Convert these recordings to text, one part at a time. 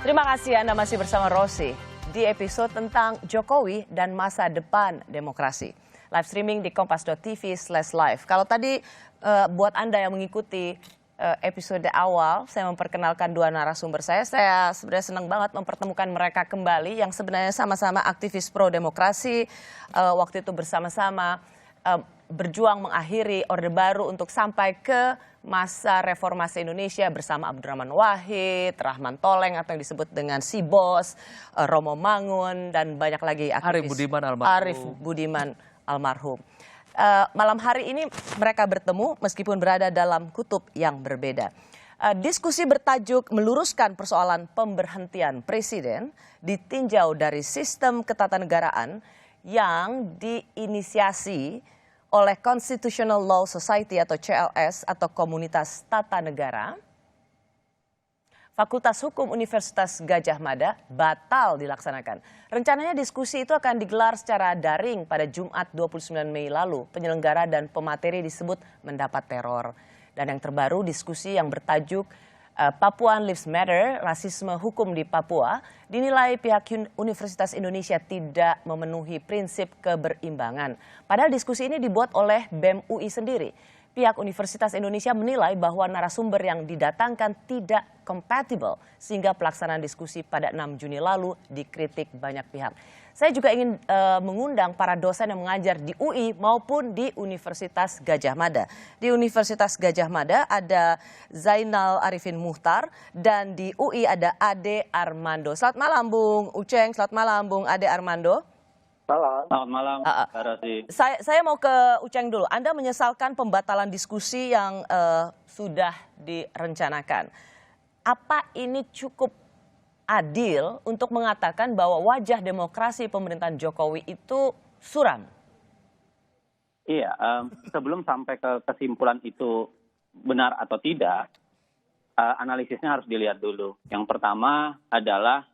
Terima kasih Anda masih bersama Rosi di episode tentang Jokowi dan masa depan demokrasi. Live streaming di kompas.tv/live. Kalau tadi buat Anda yang mengikuti episode awal, saya memperkenalkan dua narasumber saya sebenarnya senang banget mempertemukan mereka kembali yang sebenarnya sama-sama aktivis pro demokrasi, waktu itu bersama-sama berjuang mengakhiri Orde Baru untuk sampai ke masa reformasi Indonesia bersama Abdurrahman Wahid, Rahman Toleng atau yang disebut dengan si Bos, Romo Mangun dan banyak lagi aktivis. Arif Budiman almarhum. Malam hari ini mereka bertemu meskipun berada dalam kutub yang berbeda. Diskusi bertajuk meluruskan persoalan pemberhentian presiden ditinjau dari sistem ketatanegaraan yang diinisiasi oleh Constitutional Law Society atau CLS atau Komunitas Tata Negara, Fakultas Hukum Universitas Gadjah Mada batal dilaksanakan. Rencananya diskusi itu akan digelar secara daring pada Jumat 29 Mei lalu. Penyelenggara dan pemateri disebut mendapat teror. Dan yang terbaru diskusi yang bertajuk Papuan Lives Matter, rasisme hukum di Papua, dinilai pihak Universitas Indonesia tidak memenuhi prinsip keberimbangan. Padahal diskusi ini dibuat oleh BEM UI sendiri. Pihak Universitas Indonesia menilai bahwa narasumber yang didatangkan tidak kompatibel sehingga pelaksanaan diskusi pada 6 Juni lalu dikritik banyak pihak. Saya juga ingin mengundang para dosen yang mengajar di UI maupun di Universitas Gadjah Mada. Di Universitas Gadjah Mada ada Zainal Arifin Muhtar dan di UI ada Ade Armando. Selamat malam Bung Uceng, selamat malam Bung Ade Armando. Selamat malam, Mbak Rosi. Saya mau ke Uceng dulu. Anda menyesalkan pembatalan diskusi yang sudah direncanakan. Apa ini cukup adil untuk mengatakan bahwa wajah demokrasi pemerintahan Jokowi itu suram? Iya, sebelum sampai ke kesimpulan itu benar atau tidak, analisisnya harus dilihat dulu. Yang pertama adalah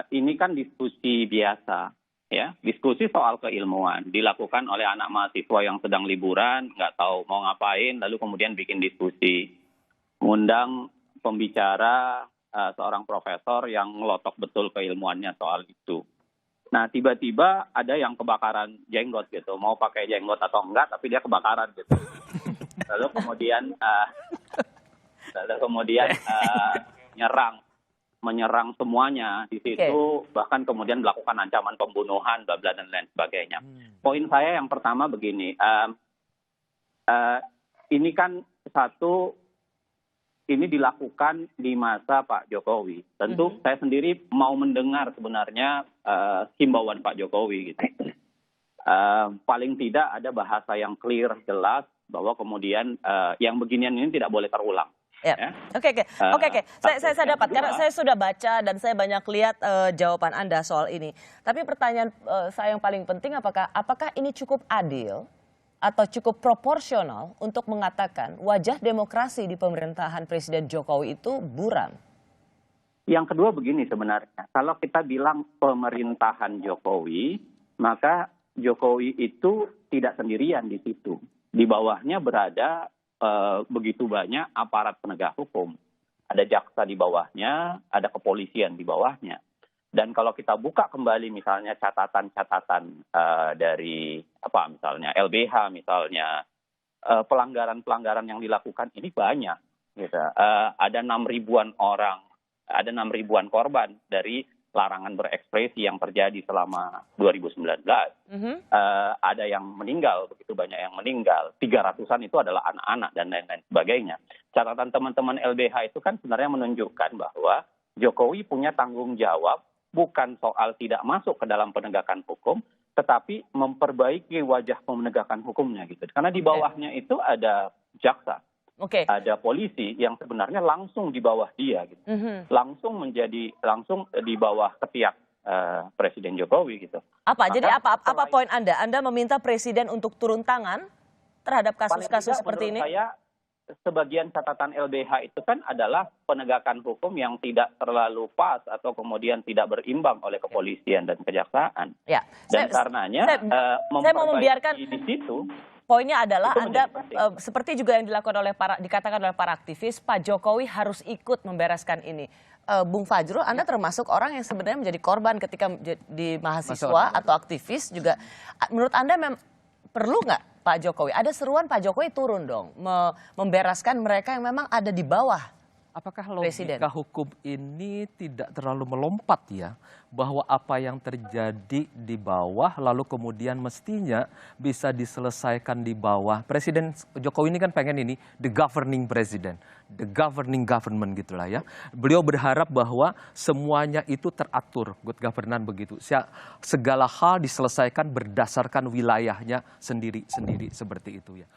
ini kan diskusi biasa. Ya, diskusi soal keilmuan dilakukan oleh anak mahasiswa yang sedang liburan, nggak tahu mau ngapain, lalu kemudian bikin diskusi, ngundang pembicara seorang profesor yang ngelotok betul keilmuannya soal itu. Nah, tiba-tiba ada yang kebakaran jenggot gitu, mau pakai jenggot atau enggak, tapi dia kebakaran gitu. Lalu kemudian menyerang semuanya di situ, bahkan kemudian melakukan ancaman pembunuhan, bla bla dan lain sebagainya. Poin saya yang pertama begini, ini kan ini dilakukan di masa Pak Jokowi. Tentu saya sendiri mau mendengar sebenarnya himbauan Pak Jokowi gitu. Paling tidak ada bahasa yang clear, jelas bahwa kemudian yang beginian ini tidak boleh terulang. Ya. Oke. Saya dapat karena saya sudah baca dan saya banyak lihat jawaban Anda soal ini. Tapi pertanyaan saya yang paling penting apakah ini cukup adil atau cukup proporsional untuk mengatakan wajah demokrasi di pemerintahan Presiden Jokowi itu buram? Yang kedua begini sebenarnya, kalau kita bilang pemerintahan Jokowi, maka Jokowi itu tidak sendirian di situ. Di bawahnya berada begitu banyak aparat penegak hukum. Ada jaksa di bawahnya, ada kepolisian di bawahnya. Dan kalau kita buka kembali misalnya catatan-catatan dari misalnya LBH misalnya, pelanggaran-pelanggaran yang dilakukan ini banyak. Gitu. Ada 6.000-an orang, ada 6.000-an korban dari larangan berekspresi yang terjadi selama 2019. Ada yang meninggal, begitu banyak yang meninggal. 300-an itu adalah anak-anak dan lain-lain sebagainya. Catatan teman-teman LBH itu kan sebenarnya menunjukkan bahwa Jokowi punya tanggung jawab bukan soal tidak masuk ke dalam penegakan hukum, tetapi memperbaiki wajah penegakan hukumnya gitu. Karena di bawahnya itu ada jaksa. Ada polisi yang sebenarnya langsung di bawah dia, gitu. Langsung di bawah ketiak Presiden Jokowi, gitu. Jadi apa poin Anda? Anda meminta Presiden untuk turun tangan terhadap kasus-kasus seperti ini? Saya sebagian catatan LBH itu kan adalah penegakan hukum yang tidak terlalu pas atau kemudian tidak berimbang oleh kepolisian dan kejaksaan. Ya. Dan karenanya saya mau membiarkan di situ. Poinnya adalah Anda seperti juga yang dikatakan oleh para aktivis, Pak Jokowi harus ikut membereskan ini. Bung Fajrul, Anda termasuk orang yang sebenarnya menjadi korban ketika di mahasiswa atau aktivis juga. Menurut Anda perlu nggak Pak Jokowi? Ada seruan Pak Jokowi turun dong, membereskan mereka yang memang ada di bawah. Apakah logika hukum ini tidak terlalu melompat ya? Bahwa apa yang terjadi di bawah lalu kemudian mestinya bisa diselesaikan di bawah. Presiden Jokowi ini kan pengen ini, the governing president, the governing government gitulah ya. Beliau berharap bahwa semuanya itu teratur, good governance begitu. Segala hal diselesaikan berdasarkan wilayahnya sendiri-sendiri seperti itu ya.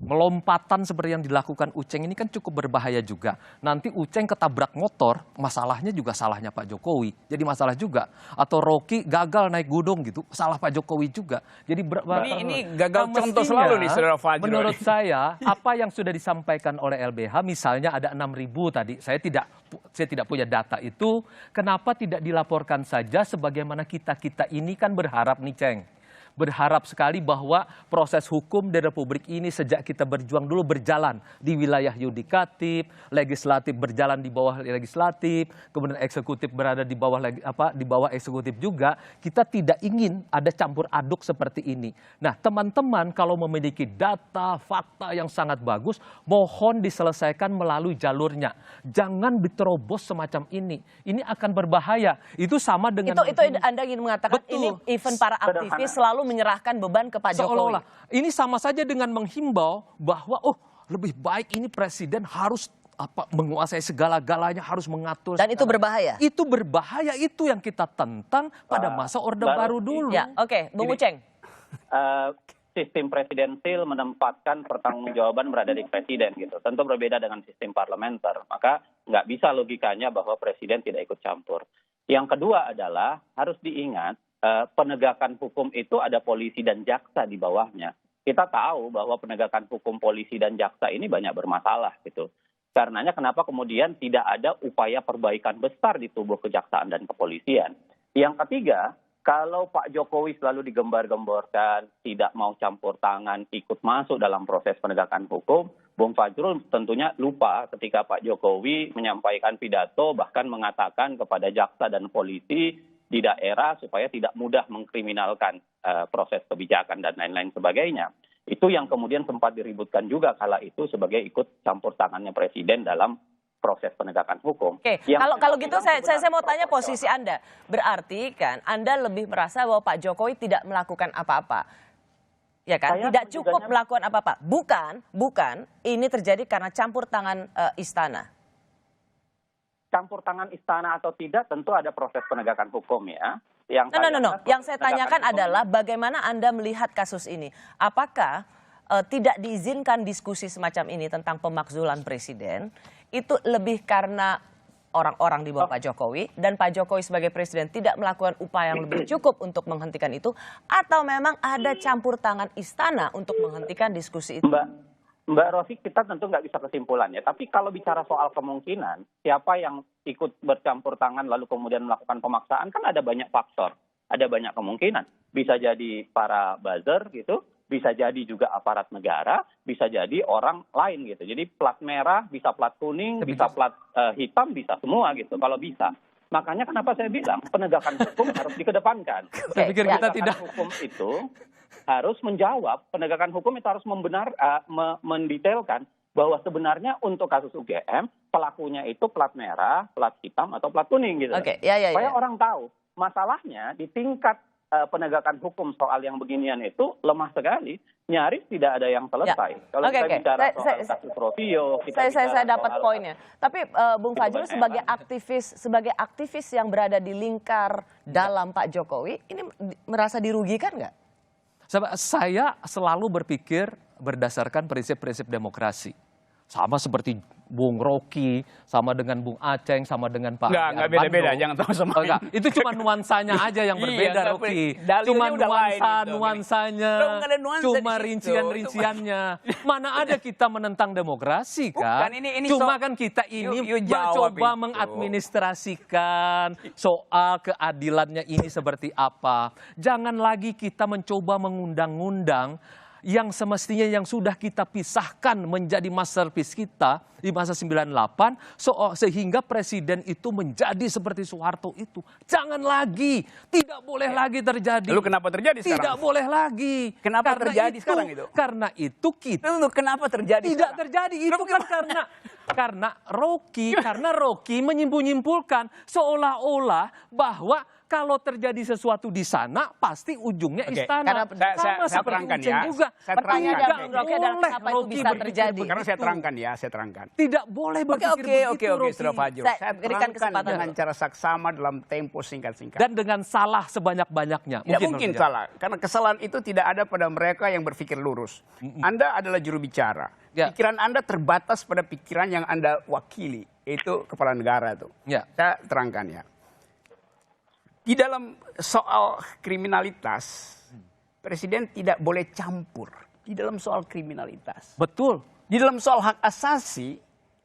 Melompatan seperti yang dilakukan Uceng ini kan cukup berbahaya juga. Nanti Uceng ketabrak motor, masalahnya juga salahnya Pak Jokowi. Jadi masalah juga. Atau Rocky gagal naik gunung gitu, salah Pak Jokowi juga. Jadi ini gagal contoh selalu nih Saudara Fajrul. Menurut saya, apa yang sudah disampaikan oleh LBH, misalnya ada 6.000 tadi, saya tidak punya data itu, kenapa tidak dilaporkan saja sebagaimana kita ini kan berharap nih Ceng. Berharap sekali bahwa proses hukum di Republik ini sejak kita berjuang dulu berjalan di wilayah yudikatif, legislatif berjalan di bawah legislatif, kemudian eksekutif berada di bawah eksekutif juga. Kita tidak ingin ada campur aduk seperti ini. Nah, teman-teman kalau memiliki data, fakta yang sangat bagus, mohon diselesaikan melalui jalurnya. Jangan diterobos semacam ini. Ini akan berbahaya. Itu sama dengan itu Anda ingin mengatakan ini event para aktivis selalu menyerahkan beban ke Pak Jokowi. Seolah-olah ini sama saja dengan menghimbau bahwa lebih baik ini presiden harus menguasai segala-galanya, harus mengatur. Dan itu berbahaya. Itu berbahaya, itu yang kita tentang pada masa Orde Baru dulu. Ya, oke, Bung Uceng. Sistem presidensil menempatkan pertanggungjawaban berada di presiden gitu. Tentu berbeda dengan sistem parlementer. Maka nggak bisa logikanya bahwa presiden tidak ikut campur. Yang kedua adalah harus diingat penegakan hukum itu ada polisi dan jaksa di bawahnya. Kita tahu bahwa penegakan hukum polisi dan jaksa ini banyak bermasalah gitu. Karenanya kenapa kemudian tidak ada upaya perbaikan besar di tubuh kejaksaan dan kepolisian. Yang ketiga, kalau Pak Jokowi selalu digembar-gemborkan, tidak mau campur tangan, ikut masuk dalam proses penegakan hukum, Bung Fajrul tentunya lupa ketika Pak Jokowi menyampaikan pidato bahkan mengatakan kepada jaksa dan polisi di daerah supaya tidak mudah mengkriminalkan proses kebijakan dan lain-lain sebagainya. Itu yang kemudian sempat diributkan juga kala itu sebagai ikut campur tangannya presiden dalam proses penegakan hukum. Oke, kalau gitu saya mau tanya posisi Anda. Berarti kan Anda lebih merasa bahwa Pak Jokowi tidak melakukan apa-apa. Ya kan? Tidak cukup melakukan apa-apa. Bukan, ini terjadi karena campur tangan istana. Campur tangan istana atau tidak tentu ada proses penegakan hukum ya. Yang saya tanyakan adalah bagaimana Anda melihat kasus ini. Apakah tidak diizinkan diskusi semacam ini tentang pemakzulan presiden itu lebih karena orang-orang di bawah Pak Jokowi dan Pak Jokowi sebagai presiden tidak melakukan upaya yang lebih cukup untuk menghentikan itu, atau memang ada campur tangan istana untuk menghentikan diskusi itu? Mbak Rosi, kita tentu nggak bisa kesimpulannya. Tapi kalau bicara soal kemungkinan, siapa yang ikut bercampur tangan lalu kemudian melakukan pemaksaan, kan ada banyak faktor. Ada banyak kemungkinan. Bisa jadi para buzzer gitu, bisa jadi juga aparat negara, bisa jadi orang lain gitu. Jadi plat merah, bisa plat kuning, bisa plat hitam, bisa semua gitu kalau bisa. Makanya kenapa saya bilang penegakan hukum harus dikedepankan. Saya pikir kita tidak. Hukum itu harus menjawab, penegakan hukum itu harus mendetailkan bahwa sebenarnya untuk kasus UGM pelakunya itu plat merah, plat hitam atau plat kuning gitu. Supaya orang tahu. Masalahnya di tingkat penegakan hukum soal yang beginian itu lemah sekali, nyaris tidak ada yang selesai. Kalau kita bicara soal kasus Rovio, saya dapat poinnya. Tapi Bung Fajrul sebagai aktivis yang berada di lingkar dalam Pak Jokowi, ini merasa dirugikan nggak? Saya selalu berpikir berdasarkan prinsip-prinsip demokrasi. Sama seperti Bung Rocky, sama dengan Bung Aceng, sama dengan Pak Armando. Enggak beda-beda, jangan tahu sama. Itu cuma nuansanya aja yang berbeda, Rocky. Cuma nuansanya, cuma rincian-rinciannya. Mana ada kita menentang demokrasi, kan? Cuma kan kita ini mencoba mengadministrasikan soal keadilannya ini seperti apa. Jangan lagi kita mencoba mengundang-undang yang semestinya yang sudah kita pisahkan menjadi masterpiece kita di masa 98, sehingga presiden itu menjadi seperti Soeharto itu. Jangan lagi, tidak boleh lagi terjadi. Lalu kenapa terjadi sekarang? Tidak boleh lagi. Kenapa terjadi sekarang itu? Karena itu kita Lalu kenapa terjadi tidak sekarang? terjadi. Itu kan karena Rocky menyimpulkan seolah-olah bahwa kalau terjadi sesuatu di sana pasti ujungnya Oke, istana. karena saya seperti terangkan Uceng ya. juga. Saya Pertanyaan terangkan. dari Bung Rocky adalah boleh kenapa itu Rocky bisa berpikir terjadi? begitu. Karena saya terangkan ya, saya terangkan. Tidak boleh berpikir begitu, Oke, Rocky. Saudara Fajro. Saya Saya berikan terangkan kesempatan. dengan cara saksama dalam tempo singkat-singkat. Dan dengan salah sebanyak-banyaknya. Tidak mungkin salah, karena kesalahan itu tidak ada pada mereka yang berpikir lurus. Anda adalah juru bicara. Ya. Pikiran Anda terbatas pada pikiran yang Anda wakili, itu kepala negara itu. Ya. Saya terangkan ya. Di dalam soal kriminalitas, presiden tidak boleh campur di dalam soal kriminalitas. Betul. Di dalam soal hak asasi,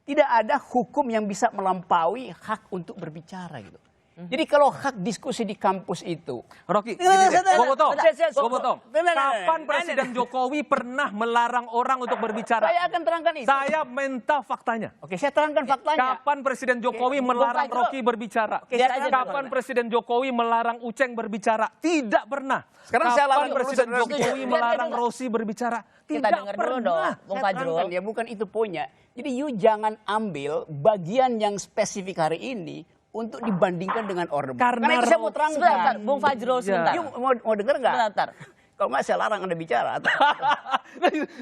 tidak ada hukum yang bisa melampaui hak untuk berbicara gitu. Jadi kalau hak diskusi di kampus itu, Rocky, Saya- gue potong. saya- Gue potong. Tenang, Kapan tenang. Presiden Jokowi pernah melarang orang untuk berbicara? saya akan terangkan itu. Saya minta faktanya. Oke, saya terangkan faktanya. Kapan Presiden Jokowi Oke, melarang Bung Fajro. Rocky berbicara? Biar aja Kapan dulu. Presiden Jokowi melarang Uceng berbicara? Tidak pernah. Sekarang saya Kapan larang dulu, Presiden saudara. Jokowi Biar melarang dia Rossi berbicara? Kita Tidak dengar dulu dong, pernah. Bung Saya Fajrul. terangkan ya, bukan itu poinnya. Jadi you jangan ambil bagian yang spesifik hari ini untuk dibandingkan dengan Orde Baru. Karena Karena itu saya mau Sebentar, terangkan. Bung Fajrul, sebentar. You mau dengar nggak? Sebentar. Kalau nggak saya larang Anda bicara.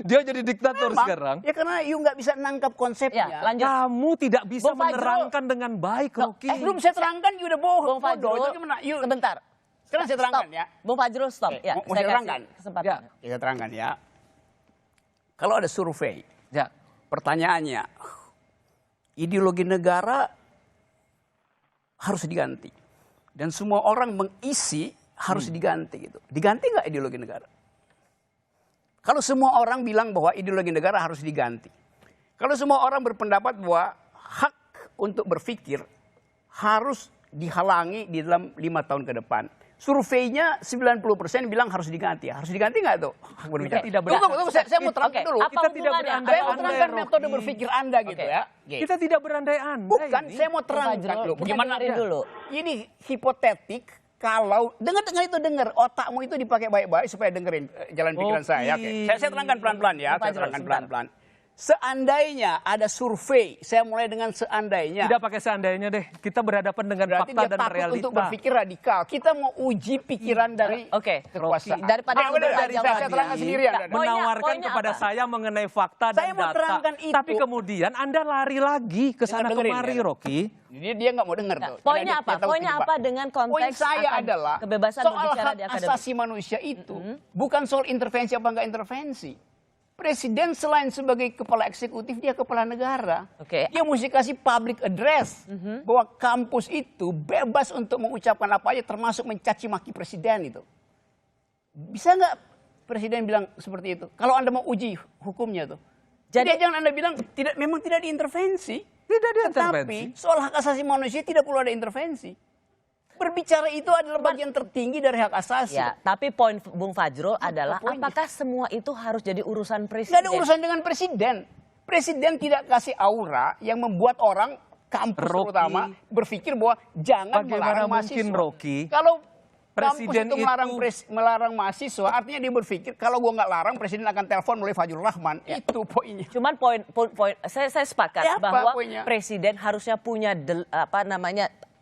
Dia jadi diktator Memang, sekarang. Ya karena you nggak bisa nangkap konsepnya. Ya, lanjut. Kamu tidak bisa Bung Fajrul. menerangkan dengan baik, Rocky. Belum saya terangkan, you udah bohong. Bung Fajrul, Bodoh. Itu gimana? You- sebentar. Sekarang saya terangkan Stop. ya. Bung Fajrul, stop. Oke, Ya, mau saya saya kasih terangkan? kesempatan. Ya. Kita terangkan ya. Kalau ada survei, Ya. pertanyaannya, ideologi negara harus diganti. Dan semua orang mengisi harus diganti gitu. Diganti nggak ideologi negara? Kalau semua orang bilang bahwa ideologi negara harus diganti. Kalau semua orang berpendapat bahwa hak untuk berpikir harus dihalangi di dalam 5 tahun ke depan. Surveinya 90% bilang harus diganti. Harus diganti nggak tuh? Hak berbicara. Kita tidak Tunggu, saya mau terangkan Oke, dulu. apa Kita tidak hubungannya? berandai-andai, Saya mau terangkan Rocky. metode berpikir Anda gitu Oke. ya. Kita tidak berandai-andai. Bukan, ini. saya mau terangkan Fajrul, dulu. kita Bagaimana dengerin dulu. Ini hipotetik kalau dengar itu dengar otakmu itu dipakai baik-baik supaya dengerin jalan pikiran Oke. saya. Oke. Saya terangkan pelan-pelan ya. Bung Saya Fajrul, terangkan sebentar. pelan-pelan. Seandainya ada survei, saya mulai dengan seandainya. Tidak pakai seandainya deh. Kita berhadapan dengan Berarti fakta dia dan takut realita. untuk berpikir radikal. Kita mau uji pikiran dari Oke. kekuasaan. Daripada benar, kita dari jawab saya terangkan tadi. sendirian. Nah, Anda. Menawarkan Poinnya kepada apa? saya mengenai fakta Saya dan mau data. terangkan itu. Tapi kemudian Anda lari lagi ke sana Dengerin, kemari, ya. Rocky. Dia nggak mau dengar Nah, tuh. poinnya Karena apa? dia tahu Poinnya kejebak. apa dengan Poin konteks saya akan adalah kebebasan soal berbicara hak di akademik? asasi manusia itu bukan soal intervensi apa enggak intervensi. Presiden selain sebagai kepala eksekutif, dia kepala negara. Oke. Dia mesti kasih public address bahwa kampus itu bebas untuk mengucapkan apa aja, termasuk mencaci maki presiden itu. Bisa nggak presiden bilang seperti itu? Kalau Anda mau uji hukumnya tuh. Jadi jangan Anda bilang memang tidak diintervensi. Tidak Tetapi diintervensi. soal hak asasi manusia tidak perlu ada intervensi. Berbicara itu adalah bagian tertinggi dari hak asasi. Ya, tapi poin Bung Fajrul adalah poinnya? apakah semua itu harus jadi urusan presiden? Nggak ada urusan dengan presiden. Presiden tidak kasih aura yang membuat orang kampus Rocky. terutama berpikir bahwa jangan Bagaimana melarang mungkin, mahasiswa. Rocky, Kalau presiden kampus itu itu- melarang mahasiswa, artinya dia berpikir kalau gua nggak larang, presiden akan telepon melalui Fajrul Rahman. Itu poinnya. Cuman poin saya sepakat Ya, apa bahwa poinnya? presiden harusnya punya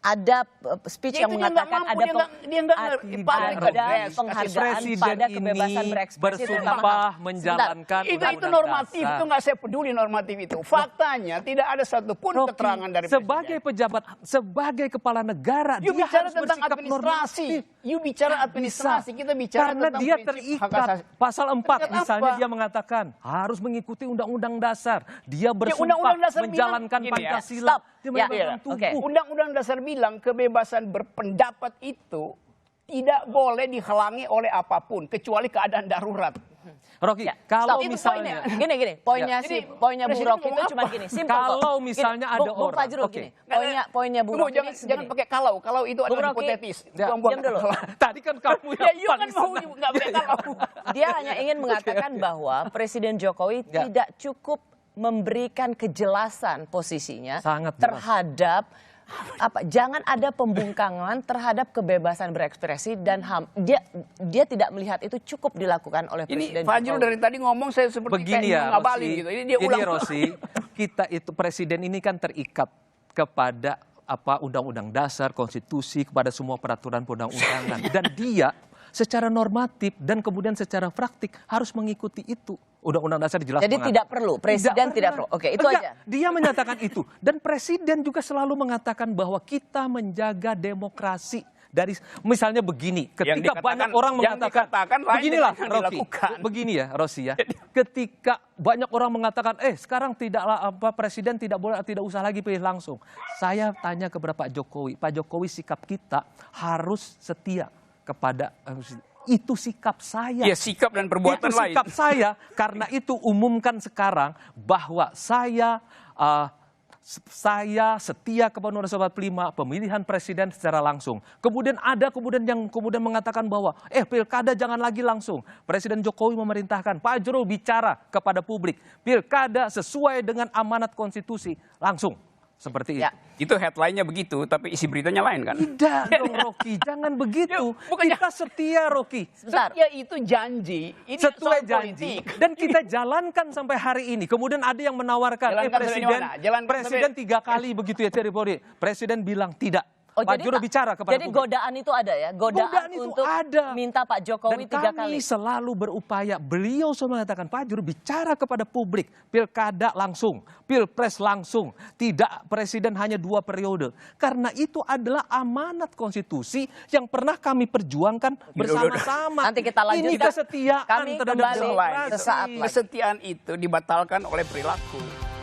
ada speech Ya, yang itu dia nggak mengatakan mampu, ada dia nggak ngerti public address, penghargaan Presiden pada kebebasan ini berekspresi bersumpah terutama- menjalankan itu Undang-Undang normatif, Dasar. itu nggak saya peduli normatif itu. Faktanya tidak ada satupun Rocky, keterangan dari sebagai presiden. pejabat, sebagai kepala negara, You dia bicara harus tentang bersikap administrasi. normatif. You bicara administrasi, Bisa. kita bicara Karena tentang dia prinsip hak terikat. asasi. Pasal 4 Terikat misalnya apa? dia mengatakan harus mengikuti Undang-Undang Dasar. Dia bersumpah Undang-Undang Dasar menjalankan bilang gini ya, Pancasila. stop. Dia Ya, memegang oke. tubuh. Undang-Undang Dasar bilang kebebasan berpendapat itu tidak boleh dihalangi oleh apapun kecuali keadaan darurat. Rocky, Ya, kalau stop. Itu misalnya poinnya poinnya Bung Presiden Rocky itu ngomong cuma apa? gini, simpel kok. Kalau misalnya ada Bung orang, Fajrul oke. gini, poinnya Bung Tunggu, Rocky jangan, ini jangan gini. pakai kalau itu Bung adalah Rocky, hipotetis. ya, diam dulu. Tadi kan kamu Ya, yang iya kan paling mau senang. nggak pakai kalau. Dia hanya ingin mengatakan bahwa Presiden Jokowi Ya. tidak cukup memberikan kejelasan posisinya Sangat jelas. terhadap jangan ada pembungkaman terhadap kebebasan berekspresi dan HAM. Dia tidak melihat itu cukup dilakukan oleh Ini Presiden Fajrul Jokowi. dari tadi ngomong saya seperti Begini kayak ya, ngabalin Rosi. gitu. Ini dia ulang. Rosi, kita itu presiden ini kan terikat kepada undang-undang dasar, konstitusi, kepada semua peraturan perundang-undangan, dan dia secara normatif dan kemudian secara praktik harus mengikuti itu. Undang-undang dasar jelas Jadi mengatakan. tidak perlu, presiden tidak perlu. Oke, itu Enggak, aja. Dia menyatakan itu. Dan presiden juga selalu mengatakan bahwa kita menjaga demokrasi. Dari misalnya begini, ketika banyak orang mengatakan, beginilah Rocky, begini ya Rosi ya, ketika banyak orang mengatakan, sekarang tidaklah presiden tidak usah lagi pilih langsung. Saya tanya kepada Pak Jokowi sikap kita harus setia kepada itu sikap saya. Ya, sikap dan perbuatan Itu lain. sikap saya, karena itu umumkan sekarang bahwa saya setia kepada Undang-Undang 45 pemilihan presiden secara langsung. Kemudian ada yang mengatakan bahwa pilkada jangan lagi langsung. Presiden Jokowi memerintahkan Pak Jero bicara kepada publik. Pilkada sesuai dengan amanat konstitusi langsung. Seperti Ya. itu. Itu headline-nya begitu, tapi isi beritanya lain kan? Tidak dong Rocky, jangan begitu. Bukannya- Kita setia Rocky. Sebentar. Setia itu janji. Ini Sesuai soal janji politik. dan kita jalankan sampai hari ini. Kemudian ada yang menawarkan, Jalankan sampai presiden, mana? Jalankan presiden sampai- 3 kali begitu ya Terry. Presiden bilang tidak. Oh, Pak Jero bicara kepada jadi publik. godaan itu ada ya, godaan itu untuk ada. minta Pak Jokowi Dan 3 kami kali. selalu berupaya, beliau selalu mengatakan Pak Jero bicara kepada publik, pilkada langsung, pilpres langsung, tidak presiden hanya 2 periode. Karena itu adalah amanat konstitusi yang pernah kami perjuangkan bersama-sama. Nanti kita lanjutkan. Ini kesetiaan Kami terhadap kembali demokrasi. sesaat lagi. Kesetiaan itu dibatalkan oleh perilaku.